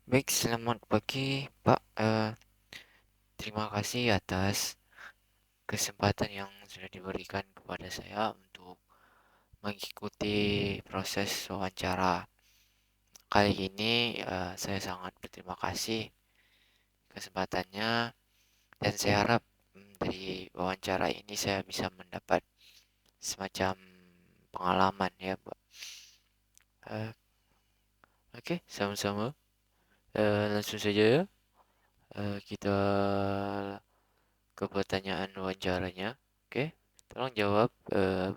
Baik, selamat pagi, Pak. Terima kasih atas kesempatan yang sudah diberikan kepada saya untuk mengikuti proses wawancara. Kali ini saya sangat berterima kasih kesempatannya dan saya harap dari wawancara ini saya bisa mendapat semacam pengalaman ya, Pak. Eh, Oke, sama-sama. Langsung saja ya. Kita ke pertanyaan wawancaranya. Oke, tolong jawab. Eh,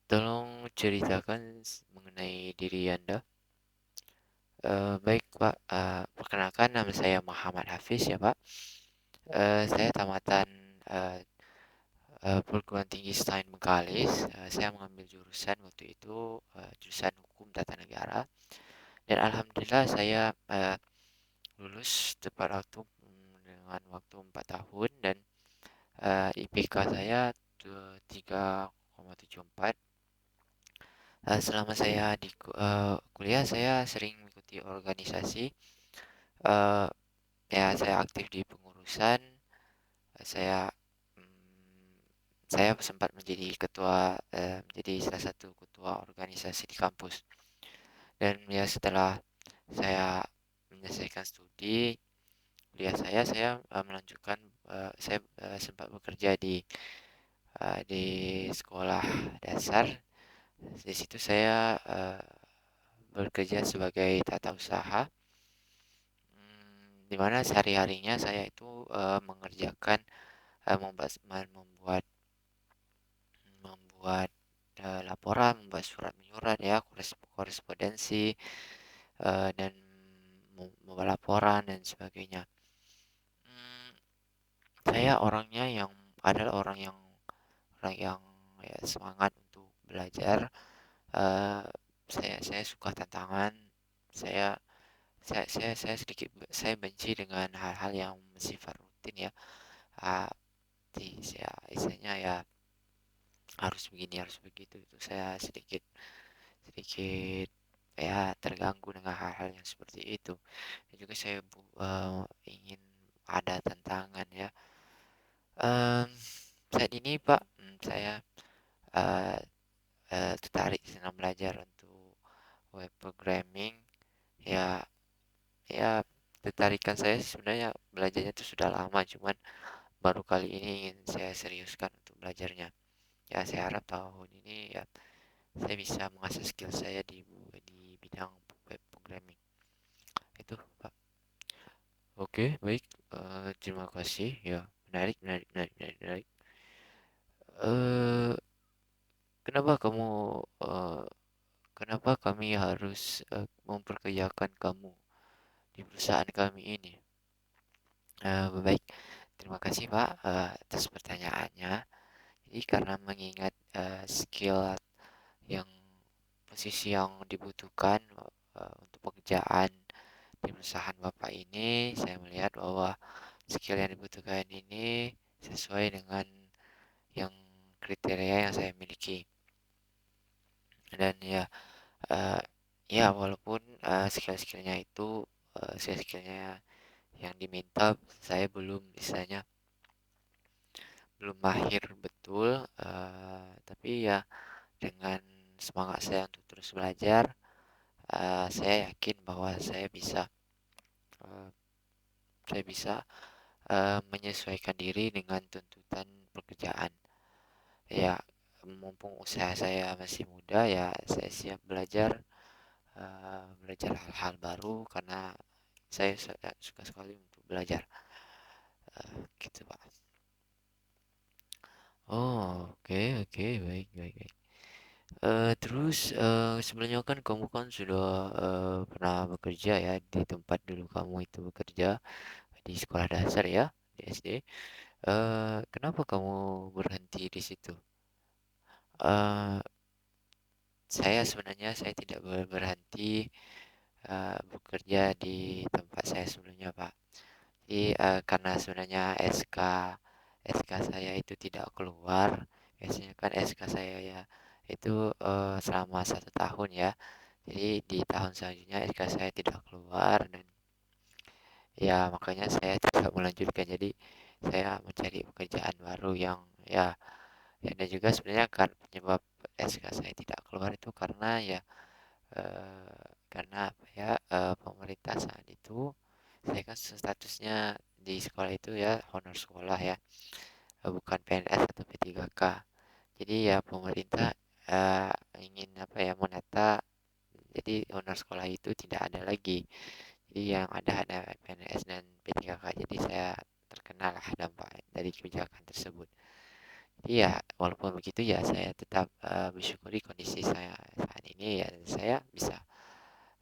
Tolong ceritakan mengenai diri Anda. Baik, Pak. Perkenalkan nama saya Muhammad Hafiz ya, Pak. Saya tamatan eh, perguruan tinggi Stein Bengkalis. Saya mengambil jurusan waktu itu jurusan Hukum Tata Negara. Dan alhamdulillah saya lulus tepat waktu dengan waktu 4 tahun dan IPK saya 3,74. Selama saya di kuliah, saya sering mengikuti organisasi. Eh, Ya, saya aktif di pengurusan. Saya mm, saya sempat menjadi menjadi salah satu ketua organisasi di kampus. Dan ya setelah saya menyelesaikan studi kuliah saya melanjutkan. Saya sempat bekerja di sekolah dasar. Di situ saya bekerja sebagai tata usaha, di mana sehari-harinya saya itu mengerjakan membuat membuat laporan, membuat surat menyurat ya, korespondensi dan membuat laporan dan sebagainya. Hmm, saya orangnya yang adalah orang yang ya, semangat untuk belajar. Eh, saya suka tantangan. Saya saya sedikit saya benci dengan hal-hal yang bersifat rutin ya. Ah, saya istilahnya ya harus begini harus begitu itu saya sedikit sedikit ya terganggu dengan hal-hal yang seperti itu. Dan juga saya ingin ada tantangan ya. Em, Saat ini Pak, saya eh, tertarik senang belajar untuk web programming. Ya, ya tertarikan saya sebenarnya belajarnya itu sudah lama, cuman baru kali ini ingin saya seriuskan untuk belajarnya. Ya, saya harap tahun ini ya saya bisa mengasah skill saya di bidang web programming. Itu, Pak. Oke, baik. Terima kasih. Ya, menarik, menarik, menarik, menarik, menarik. Eh, kenapa kamu, eh, kenapa kami harus memperkerjakan kamu di perusahaan kami ini? Baik, terima kasih Pak atas pertanyaannya. Jadi karena mengingat skill yang posisi yang dibutuhkan untuk pekerjaan di perusahaan Bapak ini, saya melihat bahwa skill yang dibutuhkan ini sesuai dengan yang kriteria yang saya miliki. Dan ya, eh, ya walaupun skill-skillnya itu skill-skillnya yang diminta saya belum misalnya belum mahir betul, tapi ya dengan semangat saya untuk terus belajar, saya yakin bahwa eh, saya bisa menyesuaikan diri dengan tuntutan pekerjaan. Ya, mumpung usaha saya masih muda, ya saya siap belajar, belajar hal-hal baru karena saya suka sekali untuk belajar. Gitu, Pak. Oh, oke, oke, baik, baik, baik. Terus sebelumnya kan kamu kan sudah pernah bekerja ya di tempat dulu kamu itu bekerja di sekolah dasar ya, di SD. Kenapa kamu berhenti di situ? Eh, saya sebenarnya saya tidak berhenti bekerja di tempat saya sebelumnya, Pak. Jadi karena sebenarnya SK saya itu tidak keluar. Biasanya kan SK saya ya itu selama 1 tahun ya. Jadi di tahun selanjutnya SK saya tidak keluar dan ya makanya saya tidak melanjutkan. Jadi saya mencari pekerjaan baru yang ya, ya dan juga sebenarnya kan penyebab SK saya tidak keluar itu karena ya karena apa ya, pemerintah saat itu saya kan statusnya di sekolah itu ya honor sekolah ya, bukan PNS atau P3K. Jadi ya pemerintah eh, ingin apa ya menata, jadi honor sekolah itu tidak ada lagi. Jadi yang ada PNS dan P3K. Jadi saya terkena lah dampak dari kebijakan tersebut. Jadi ya walaupun begitu ya saya tetap bersyukuri kondisi saya saat ini ya, saya bisa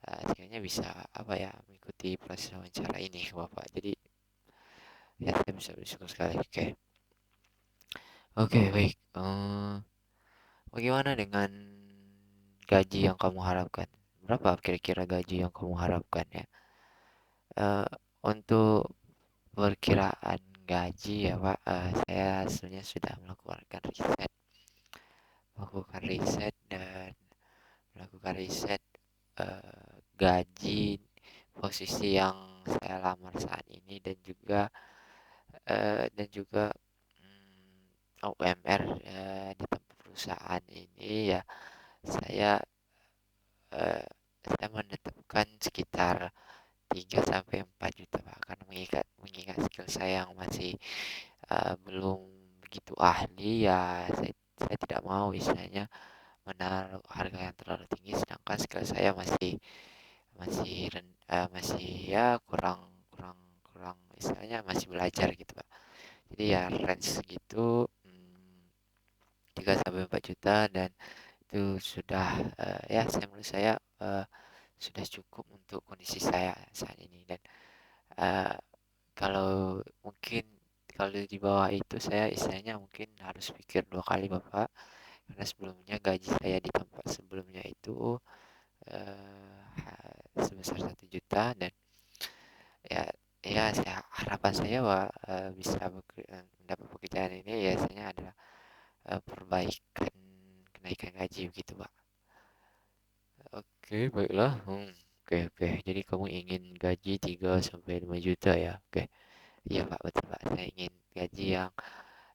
akhirnya bisa apa ya mengikuti proses wawancara ini Bapak. Jadi ya saya bisa bersyukur sekali. Oke, oke baik. Bagaimana dengan gaji yang kamu harapkan? Berapa kira-kira gaji yang kamu harapkan ya? Eh, untuk perkiraan gaji ya Pak, saya sebenarnya sudah melakukan riset dan melakukan riset gaji posisi yang saya lamar saat ini dan juga UMR di tempat perusahaan ini ya, saya eh, saya menetapkan sekitar 3 sampai 4 juta Pak, karena mengingat mengingat skill saya yang masih belum begitu ahli ya, saya tidak mau istilahnya menaruh harga yang terlalu tinggi sedangkan skill saya masih masih ya kurang kurang kurang istilahnya masih belajar gitu Pak. Jadi ya range segitu 3 sampai 4 juta dan itu sudah ya saya menurut saya sudah cukup untuk kondisi saya saat ini dan eh, kalau mungkin kalau di bawah itu saya istilahnya mungkin harus pikir dua kali Bapak, karena sebelumnya gaji saya di tempat sebelumnya itu sebesar 1 juta dan ya ya saya harapan saya bahwa bisa mendapat pekerjaan ini ya biasanya adalah perbaikan kenaikan gaji begitu Pak. Oke baiklah. Oke oke, jadi kamu ingin gaji 3 sampai 5 juta ya, oke. Iya Pak, betul Pak, saya ingin gaji yang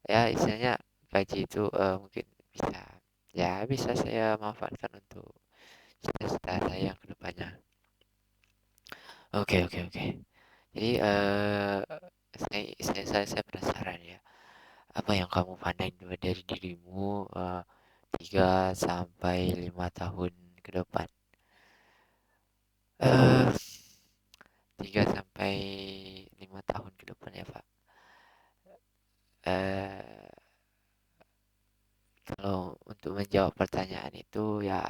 ya istilahnya gaji itu mungkin bisa ya bisa saya manfaatkan untuk cita-cita saya yang kedepannya. Oke oke oke. Jadi saya penasaran ya, apa yang kamu pandang dari dirimu 3 sampai 5 tahun ke depan? Eh 3 sampai 5 tahun ke depan ya Pak. Eh kalau untuk menjawab pertanyaan itu ya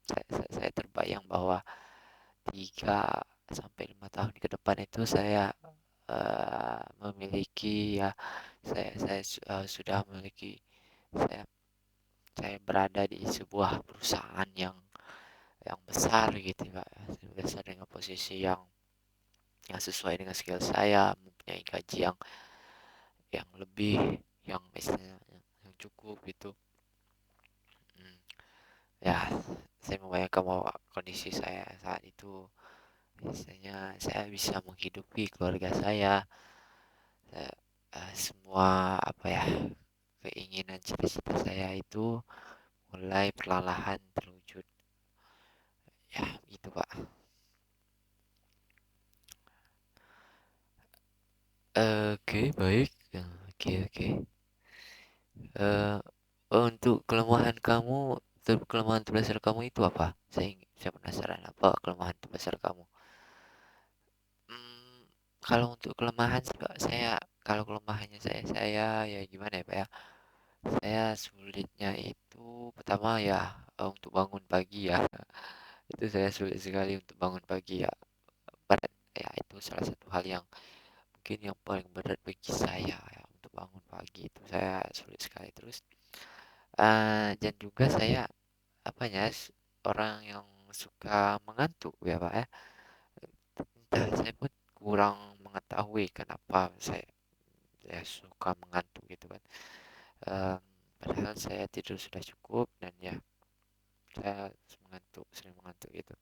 saya terbayang bahwa 3 sampai 5 tahun ke depan itu saya memiliki ya sudah memiliki saya saya berada di sebuah perusahaan yang besar gitu Pak, besar dengan posisi yang sesuai dengan skill saya, mempunyai gaji yang lebih, yang istilahnya yang cukup gitu. Hmm, ya saya membayangkan bahwa kondisi saya saat itu biasanya saya bisa menghidupi keluarga saya, saya, semua apa ya keinginan cita-cita saya itu mulai perlahan-lahan terwujud. Ya, itu Pak. Oke, baik. Oke, oke. Eh, untuk kelemahan kamu, kelemahan terbesar kamu itu apa? Saya penasaran apa kelemahan terbesar kamu. Hmm, kalau untuk kelemahan sih Pak, kalau kelemahannya saya ya gimana ya Pak ya? Saya sulitnya itu pertama ya untuk bangun pagi ya. Itu saya sulit sekali untuk bangun pagi ya. Berat ya, itu salah satu hal yang mungkin yang paling berat bagi saya ya, untuk bangun pagi itu saya sulit sekali. Terus dan juga saya apanya orang yang suka mengantuk ya Pak ya. Entah saya pun kurang mengetahui kenapa saya suka mengantuk gitu kan. Em, Padahal saya tidur sudah cukup dan ya saya sering mengantuk gitu.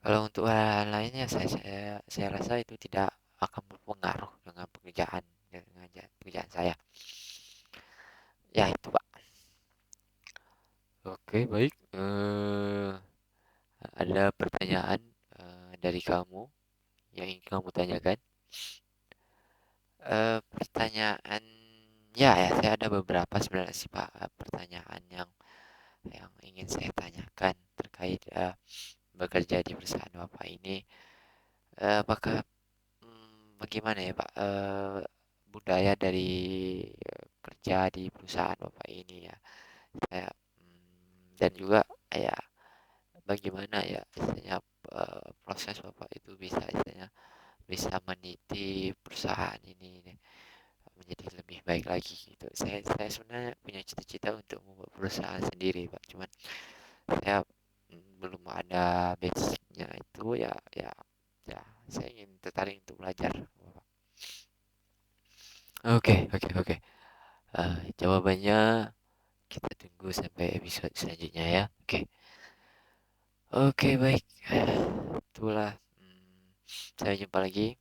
Kalau untuk hal lainnya saya rasa itu tidak akan berpengaruh dengan pekerjaan saya. Ya itu Pak. Oke, baik. Ada pertanyaan dari kamu yang ingin kamu tanyakan? Pertanyaan ya, saya ada beberapa sebenarnya sih Pak, pertanyaan yang ingin saya tanyakan terkait bekerja di perusahaan Bapak ini. Apakah bagaimana ya Pak, budaya dari kerja di perusahaan Bapak ini ya? Saya dan juga ya bagaimana ya istilahnya proses Bapak itu bisa istilahnya bisa meniti perusahaan ini menjadi lebih baik lagi gitu. Saya sebenarnya punya cita-cita untuk membuat perusahaan sendiri Pak, cuman saya belum ada basicnya itu ya ya ya saya ingin tertarik untuk belajar Bapak. Oke. Jawabannya kita tunggu sampai episode selanjutnya ya. Oke, baik. Itulah. Sampai jumpa lagi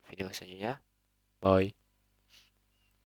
video selanjutnya. Bye.